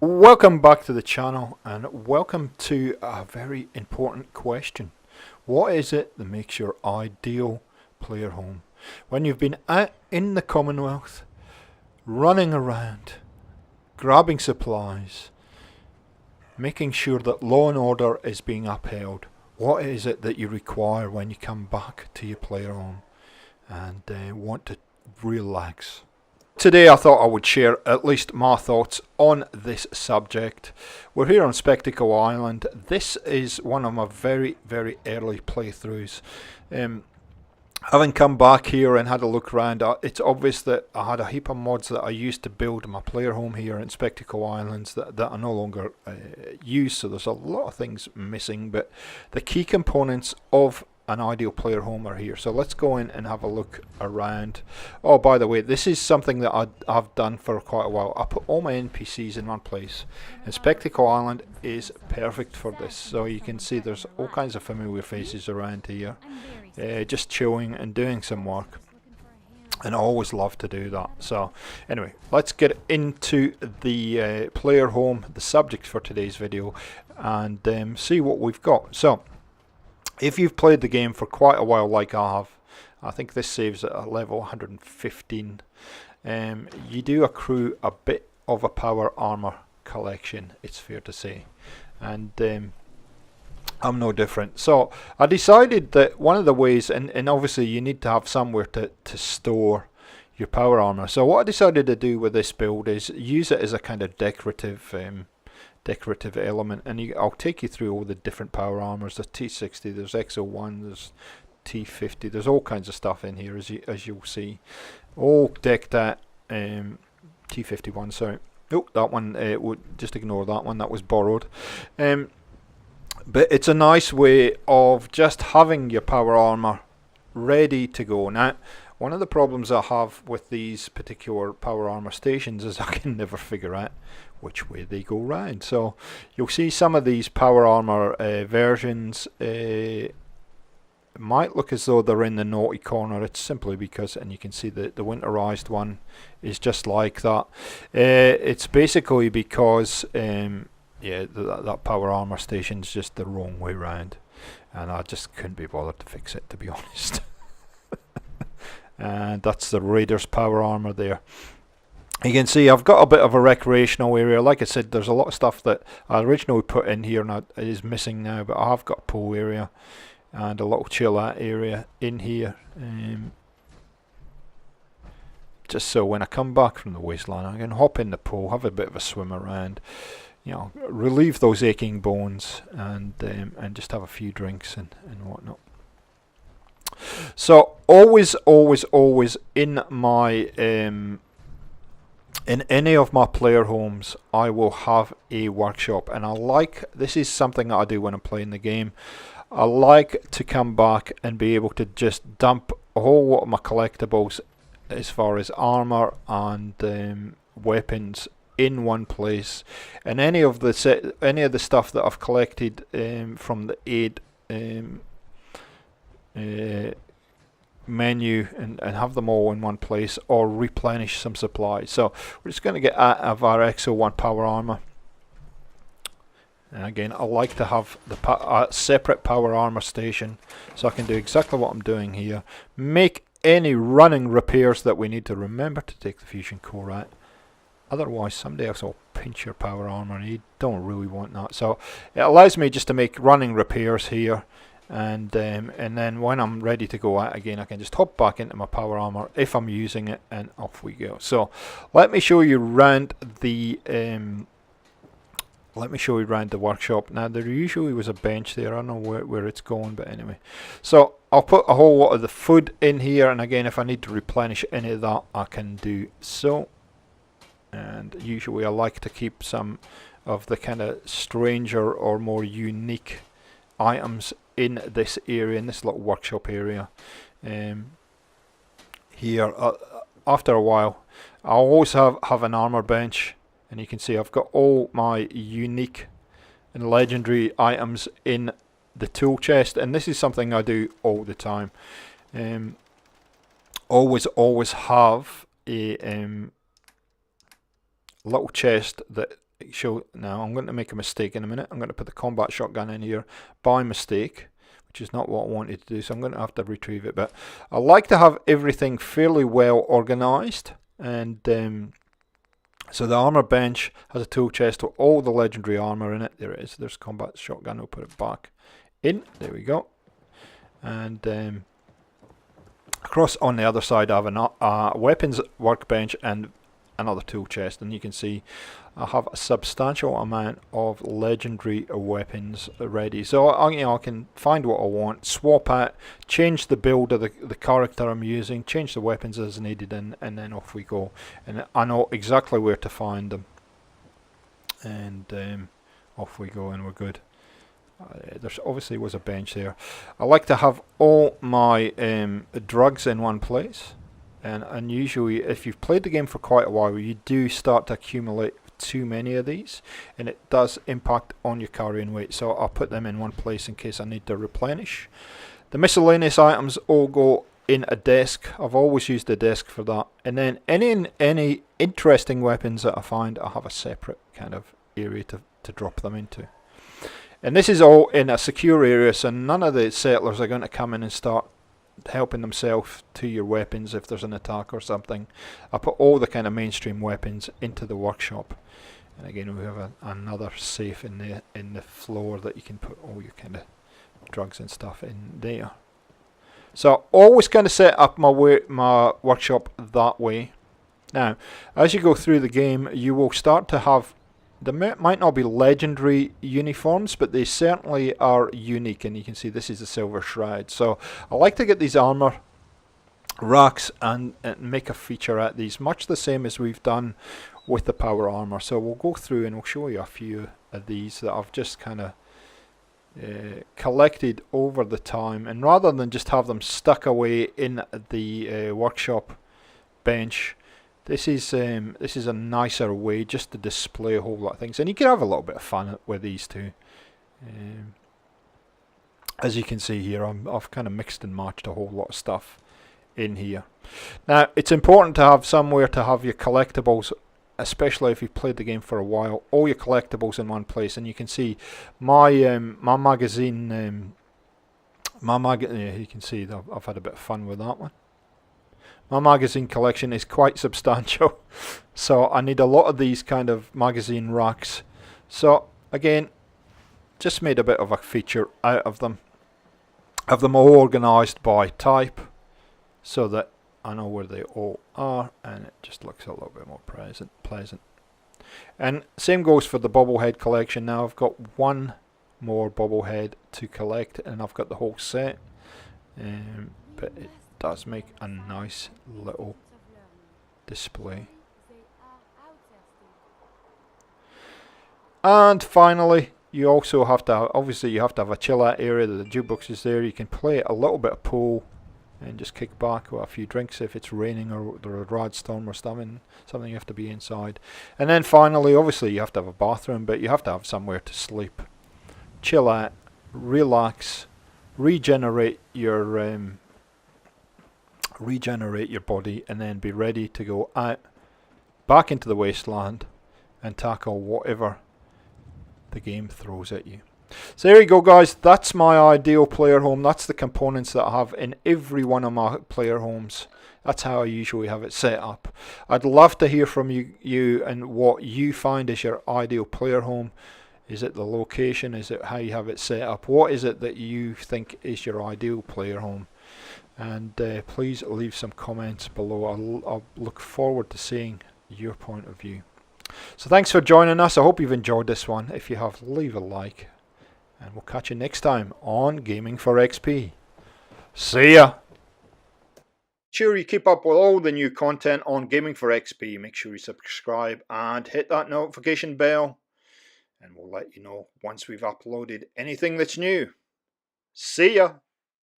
Welcome back to the channel and welcome to a very important question. What is it that makes your ideal player home? When you've been out in the Commonwealth, running around, grabbing supplies, making sure that law and order is being upheld, what is it that you require when you come back to your player home and want to relax? Today I thought I would share at least my thoughts on this subject. We're here on Spectacle Island. This is one of my very early playthroughs. Having come back here and had a look around, it's obvious that I had a heap of mods that I used to build my player home here in Spectacle Islands that I no longer use, so there's a lot of things missing, but the key components of an ideal player home are here. So let's go in and have a look around. Oh, by the way, this is something that I've done for quite a while. I put all my NPCs in one place, and Spectacle Island is perfect for this. So you can see there's all kinds of familiar faces around here, just chilling and doing some work, and I always love to do that. So anyway, let's get into the player home, the subject for today's video, and see what we've got. So if you've played the game for quite a while like I have, I think this saves at a level 115, you do accrue a bit of a power armor collection, it's fair to say, and I'm no different. So I decided that one of the ways, and obviously you need to have somewhere to store your power armor, so what I decided to do with this build is use it as a kind of decorative element, and I'll take you through all the different power armors. There's T60, there's XO1, there's T50, there's all kinds of stuff in here as you'll see, all decked at T51, sorry. Oh, that one, would just ignore that one, that was borrowed. But it's a nice way of just having your power armor ready to go. Now, one of the problems I have with these particular power armor stations is I can never figure out which way they go round. So you'll see some of these power armor versions might look as though they're in the naughty corner. It's simply because, and you can see the winterized one is just like that. It's basically because yeah, that power armor station's just the wrong way round, and I just couldn't be bothered to fix it, to be honest. And that's the Raiders power armor there. You can see I've got a bit of a recreational area. Like I said, there's a lot of stuff that I originally put in here and it is missing now, but I have got a pool area and a little chill out area in here, just so when I come back from the wasteland I can hop in the pool, have a bit of a swim around, you know, relieve those aching bones, and just have a few drinks and whatnot. So always in my in any of my player homes I will have a workshop, and this is something that I do when I'm playing the game. I like to come back and be able to just dump a whole lot of my collectibles as far as armor and weapons in one place, and any of the stuff that I've collected from the aid menu, and have them all in one place, or replenish some supplies. So we're just going to get out of our XO1 power armor, and again I like to have the separate power armor station so I can do exactly what I'm doing here, make any running repairs that we need to. Remember to take the fusion core out, otherwise somebody else will pinch your power armor and you don't really want that. So it allows me just to make running repairs here, and then when I'm ready to go out again I can just hop back into my power armor if I'm using it, and off we go. So let me show you around the workshop. Now there usually was a bench there, I don't know where it's going, but anyway. So I'll put a whole lot of the food in here, and again if I need to replenish any of that I can do so. And usually I like to keep some of the kind of stranger or more unique items in this area, in this little workshop area here. After a while I always have an armor bench, and you can see I've got all my unique and legendary items in the tool chest, and this is something I do all the time. Always have a little chest that show now. I'm going to make a mistake in a minute. I'm going to put the combat shotgun in here by mistake, which is not what I wanted to do, so I'm going to have to retrieve it. But I like to have everything fairly well organized, and so the armor bench has a tool chest with all the legendary armor in it. There it is. There's combat shotgun. I'll put it back in. There we go. And across on the other side, I have a weapons workbench and another tool chest, and you can see I have a substantial amount of legendary weapons ready. So I can find what I want, swap out, change the build of the character I'm using, change the weapons as needed, and then off we go. And I know exactly where to find them. And off we go, and we're good. There obviously was a bench there. I like to have all my drugs in one place. And usually, if you've played the game for quite a while, you do start to accumulate too many of these, and it does impact on your carrying weight. So I'll put them in one place in case I need to replenish. The miscellaneous items all go in a desk. I've always used a desk for that. And then any interesting weapons that I find, I have a separate kind of area to drop them into. And this is all in a secure area, so none of the settlers are going to come in and start helping themselves to your weapons if there's an attack or something. I put all the kind of mainstream weapons into the workshop, and again we have another safe in the floor that you can put all your kind of drugs and stuff in there. So always kind of set up my workshop that way. Now as you go through the game, you will start to have, they might not be legendary uniforms, but they certainly are unique, and you can see this is the Silver Shroud. So I like to get these armor racks and make a feature at these, much the same as we've done with the power armor. So we'll go through and we'll show you a few of these that I've just kind of collected over the time, and rather than just have them stuck away in the workshop bench, this is a nicer way just to display a whole lot of things, and you can have a little bit of fun with these too. As you can see here, I've kind of mixed and matched a whole lot of stuff in here. Now it's important to have somewhere to have your collectibles, especially if you've played the game for a while. All your collectibles in one place, and you can see my my magazine. You can see that I've had a bit of fun with that one. My magazine collection is quite substantial, so I need a lot of these kind of magazine racks. So again, just made a bit of a feature out of them. Have them all organised by type, so that I know where they all are, and it just looks a little bit more pleasant. And same goes for the bobblehead collection. Now I've got one more bobblehead to collect, and I've got the whole set, but it does make a nice little display. And finally, you also have to obviously you have to have a chill out area. The jukebox is there. You can play a little bit of pool and just kick back with a few drinks if it's raining or there's a rad storm or something you have to be inside. And then finally, obviously you have to have a bathroom, but you have to have somewhere to sleep, chill out, relax, regenerate your body, and then be ready to go out back into the wasteland and tackle whatever the game throws at you. So there you go, guys. That's my ideal player home. That's the components that I have in every one of my player homes. That's how I usually have it set up. I'd love to hear from you and what you find is your ideal player home. Is it the location? Is it how you have it set up? What is it that you think is your ideal player home? And please leave some comments below. I'll look forward to seeing your point of view. So thanks for joining us. I hope you've enjoyed this one. If you have, leave a like, and we'll catch you next time on Gaming for XP. See ya! Sure you keep up with all the new content on Gaming for XP. Make sure you subscribe and hit that notification bell, and we'll let you know once we've uploaded anything that's new. See ya!